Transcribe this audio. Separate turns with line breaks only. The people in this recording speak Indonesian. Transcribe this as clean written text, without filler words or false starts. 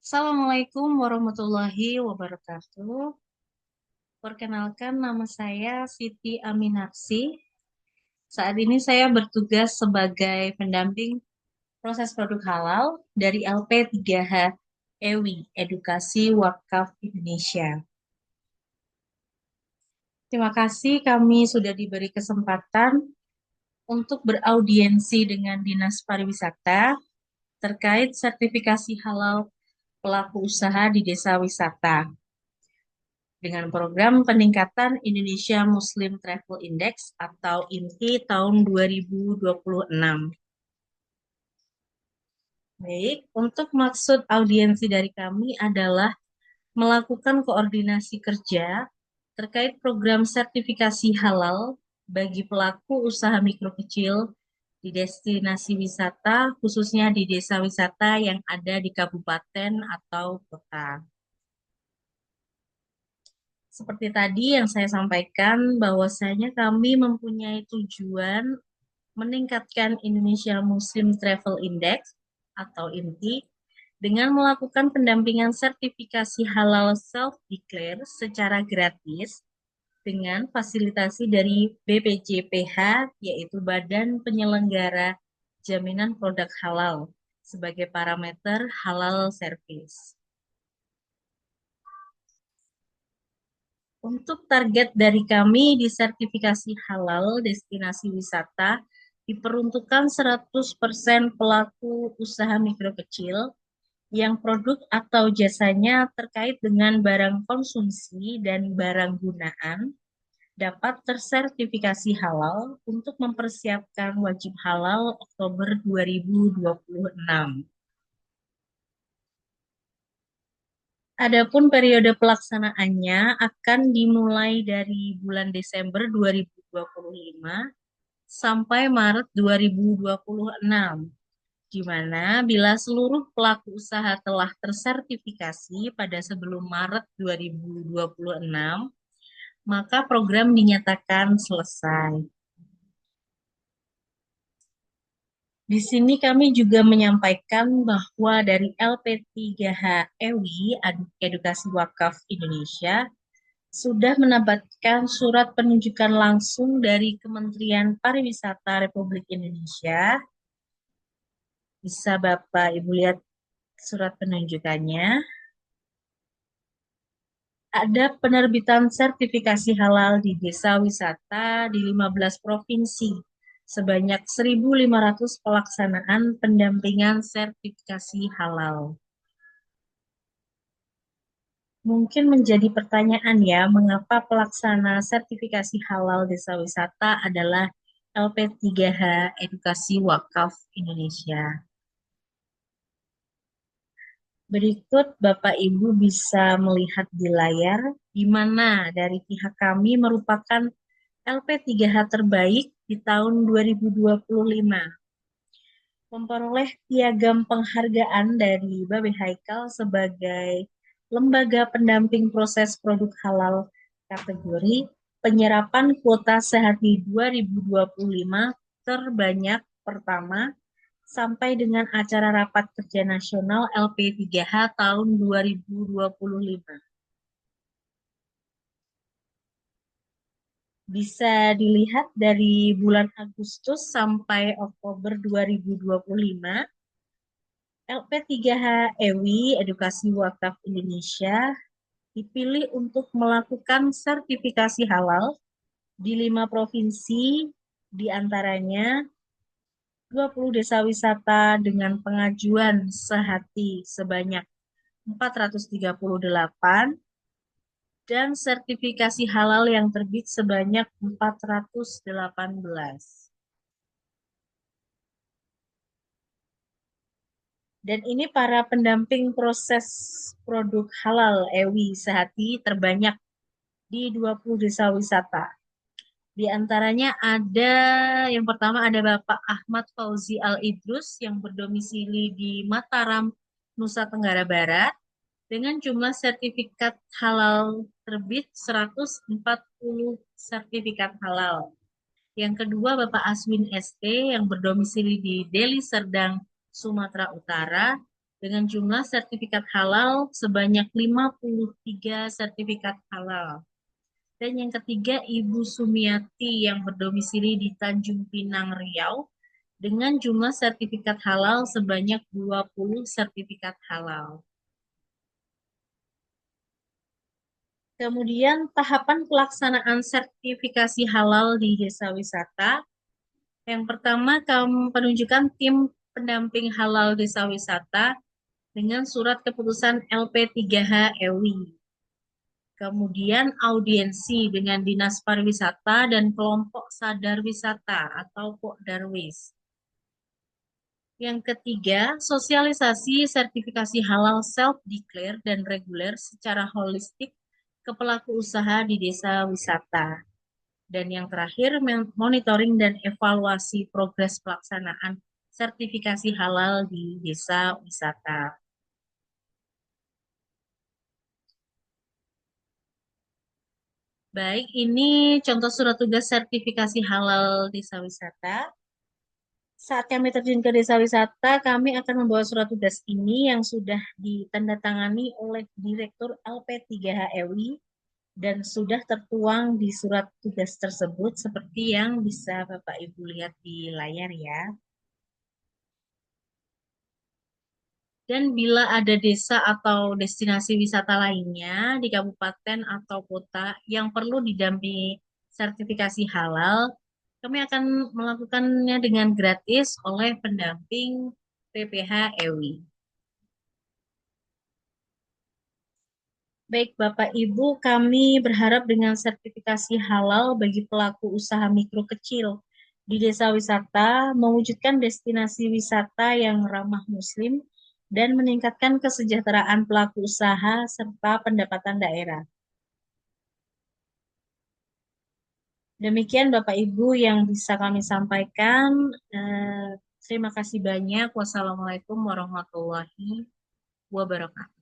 Assalamualaikum warahmatullahi wabarakatuh. Perkenalkan, nama saya Siti Aminarsi. Saat ini saya bertugas sebagai pendamping proses produk halal dari LP3H EWI, Edukasi Wakaf Indonesia. Terima kasih kami sudah diberi kesempatan untuk beraudiensi dengan Dinas Pariwisata terkait sertifikasi halal pelaku usaha di desa wisata, dengan program peningkatan Indonesia Muslim Travel Index atau IMTI tahun 2026. Baik, untuk maksud audiensi dari kami adalah melakukan koordinasi kerja terkait program sertifikasi halal bagi pelaku usaha mikro kecil di destinasi wisata, khususnya di desa wisata yang ada di kabupaten atau kota. Seperti tadi yang saya sampaikan, bahwasanya kami mempunyai tujuan meningkatkan Indonesia Muslim Travel Index atau IMTI dengan melakukan pendampingan sertifikasi halal self-declare secara gratis dengan fasilitasi dari BPJPH, yaitu Badan Penyelenggara Jaminan Produk Halal, sebagai parameter halal service. Untuk target dari kami di sertifikasi halal destinasi wisata diperuntukkan 100% pelaku usaha mikro kecil yang produk atau jasanya terkait dengan barang konsumsi dan barang gunaan dapat tersertifikasi halal untuk mempersiapkan wajib halal Oktober 2026. Adapun periode pelaksanaannya akan dimulai dari bulan Desember 2025 sampai Maret 2026, di mana bila seluruh pelaku usaha telah tersertifikasi pada sebelum Maret 2026, maka program dinyatakan selesai. Di sini kami juga menyampaikan bahwa dari LP3H EWI, Edukasi Wakaf Indonesia, sudah mendapatkan surat penunjukan langsung dari Kementerian Pariwisata Republik Indonesia. Bisa Bapak Ibu lihat surat penunjukannya. Ada penerbitan sertifikasi halal di desa wisata di 15 provinsi, sebanyak 1.500 pelaksanaan pendampingan sertifikasi halal. Mungkin menjadi pertanyaan ya, mengapa pelaksana sertifikasi halal desa wisata adalah LP3H Edukasi Wakaf Indonesia. Berikut Bapak Ibu bisa melihat di layar, di mana dari pihak kami merupakan LP3H terbaik di tahun 2025. Memperoleh piagam penghargaan dari Babe Haikal sebagai lembaga pendamping proses produk halal kategori penyerapan kuota sehati 2025 terbanyak pertama sampai dengan acara Rapat Kerja Nasional LP3H tahun 2025. Bisa dilihat dari bulan Agustus sampai Oktober 2025, LP3H EWI Edukasi Wakaf Indonesia dipilih untuk melakukan sertifikasi halal di 5 provinsi, diantaranya 20 desa wisata dengan pengajuan sehati sebanyak 438 dan sertifikasi halal yang terbit sebanyak 418. Dan ini para pendamping proses produk halal EWI sehati terbanyak di 20 desa wisata. Di antaranya ada, yang pertama ada Bapak Ahmad Fauzi Al-Idrus yang berdomisili di Mataram, Nusa Tenggara Barat, dengan jumlah sertifikat halal terbit 140 sertifikat halal. Yang kedua Bapak Aswin ST yang berdomisili di Deli Serdang, Sumatera Utara, dengan jumlah sertifikat halal sebanyak 53 sertifikat halal. Dan yang ketiga, Ibu Sumiati yang berdomisili di Tanjung Pinang, Riau, dengan jumlah sertifikat halal sebanyak 20 sertifikat halal. Kemudian tahapan pelaksanaan sertifikasi halal di desa wisata. Yang pertama, penunjukan tim pendamping halal desa wisata dengan surat keputusan LP3H EWI. Kemudian audiensi dengan Dinas Pariwisata dan kelompok sadar wisata atau Pokdarwis. Yang ketiga, sosialisasi sertifikasi halal self-declare dan reguler secara holistik ke pelaku usaha di desa wisata. Dan yang terakhir, monitoring dan evaluasi progres pelaksanaan sertifikasi halal di desa wisata. Baik, ini contoh surat tugas sertifikasi halal desa wisata. Saat kami terjun ke desa wisata, kami akan membawa surat tugas ini yang sudah ditandatangani oleh Direktur LP3H EWI dan sudah tertuang di surat tugas tersebut seperti yang bisa Bapak Ibu lihat di layar ya. Dan bila ada desa atau destinasi wisata lainnya di kabupaten atau kota yang perlu didampingi sertifikasi halal, kami akan melakukannya dengan gratis oleh pendamping PPH EWI. Baik Bapak Ibu, kami berharap dengan sertifikasi halal bagi pelaku usaha mikro kecil di desa wisata mewujudkan destinasi wisata yang ramah Muslim dan meningkatkan kesejahteraan pelaku usaha serta pendapatan daerah. Demikian Bapak Ibu yang bisa kami sampaikan. Terima kasih banyak. Wassalamualaikum warahmatullahi wabarakatuh.